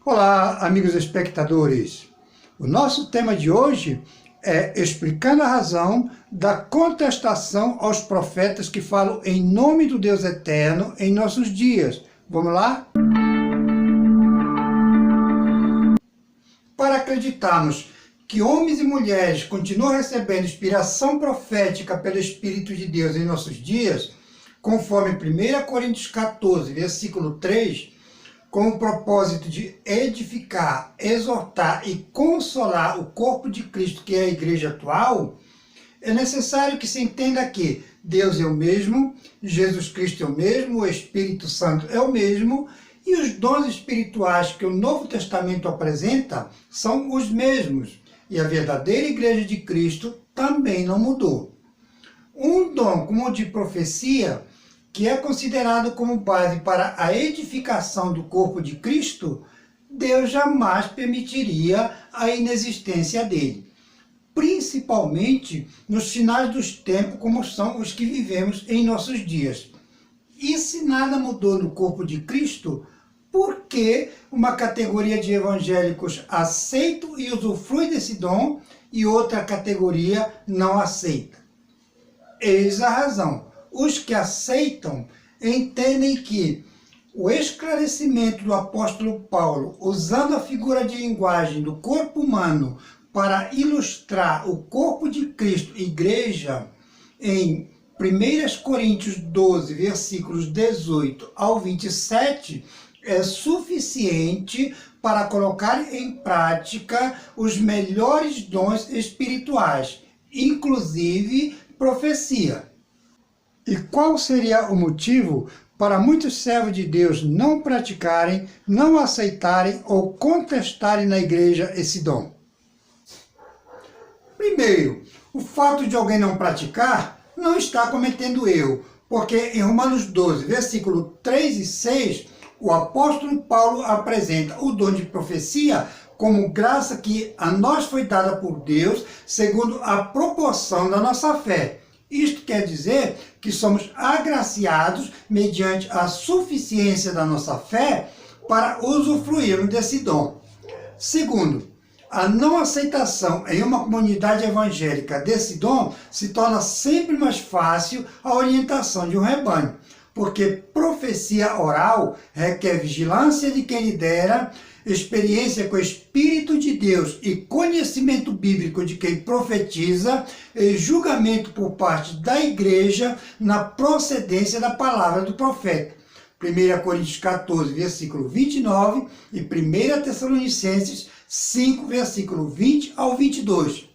Olá, amigos espectadores. O nosso tema de hoje é explicando a razão da contestação aos profetas que falam em nome do Deus eterno em nossos dias. Vamos lá? Para acreditarmos que homens e mulheres continuam recebendo inspiração profética pelo Espírito de Deus em nossos dias, conforme 1 Coríntios 14, versículo 3, com o propósito de edificar, exortar e consolar o corpo de Cristo, que é a igreja atual, é necessário que se entenda que Deus é o mesmo, Jesus Cristo é o mesmo, o Espírito Santo é o mesmo, e os dons espirituais que o Novo Testamento apresenta são os mesmos, e a verdadeira igreja de Cristo também não mudou. Um dom como o de profecia, que é considerado como base para a edificação do corpo de Cristo, Deus jamais permitiria a inexistência dele, principalmente nos finais dos tempos, como são os que vivemos em nossos dias. E se nada mudou no corpo de Cristo, por que uma categoria de evangélicos aceita e usufrui desse dom e outra categoria não aceita? Eis a razão. Os que aceitam entendem que o esclarecimento do apóstolo Paulo, usando a figura de linguagem do corpo humano para ilustrar o corpo de Cristo, igreja, em 1 Coríntios 12, versículos 18 ao 27, é suficiente para colocar em prática os melhores dons espirituais, inclusive profecia. E qual seria o motivo para muitos servos de Deus não praticarem, não aceitarem ou contestarem na igreja esse dom? Primeiro, o fato de alguém não praticar não está cometendo erro, porque em Romanos 12, versículo 3 e 6, o apóstolo Paulo apresenta o dom de profecia como graça que a nós foi dada por Deus, segundo a proporção da nossa fé. Isto quer dizer que somos agraciados mediante a suficiência da nossa fé para usufruirmos desse dom. Segundo, a não aceitação em uma comunidade evangélica desse dom se torna sempre mais fácil a orientação de um rebanho, porque profecia oral requer vigilância de quem lidera, experiência com o Espírito de Deus e conhecimento bíblico de quem profetiza, e julgamento por parte da igreja na procedência da palavra do profeta. 1 Coríntios 14, versículo 29 e 1 Tessalonicenses 5, versículo 20 ao 22.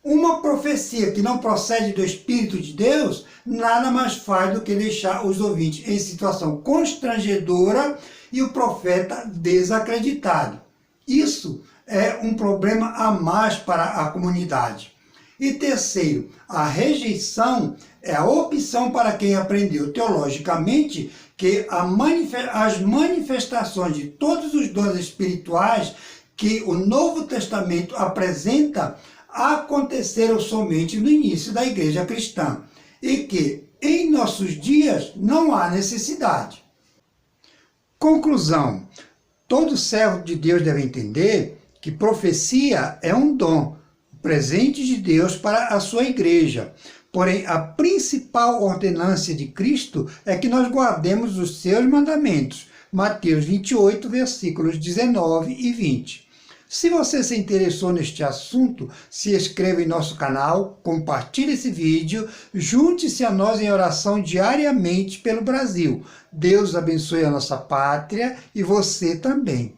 Uma profecia que não procede do Espírito de Deus nada mais faz do que deixar os ouvintes em situação constrangedora e o profeta desacreditado. Isso é um problema a mais para a comunidade. E terceiro, a rejeição é a opção para quem aprendeu teologicamente que as manifestações de todos os dons espirituais que o Novo Testamento apresenta aconteceram somente no início da igreja cristã e que em nossos dias não há necessidade. Conclusão: todo servo de Deus deve entender que profecia é um dom, presente de Deus para a sua igreja. Porém, a principal ordenança de Cristo é que nós guardemos os seus mandamentos. Mateus 28, versículos 19 e 20. Se você se interessou neste assunto, se inscreva em nosso canal, compartilhe esse vídeo, junte-se a nós em oração diariamente pelo Brasil. Deus abençoe a nossa pátria e você também.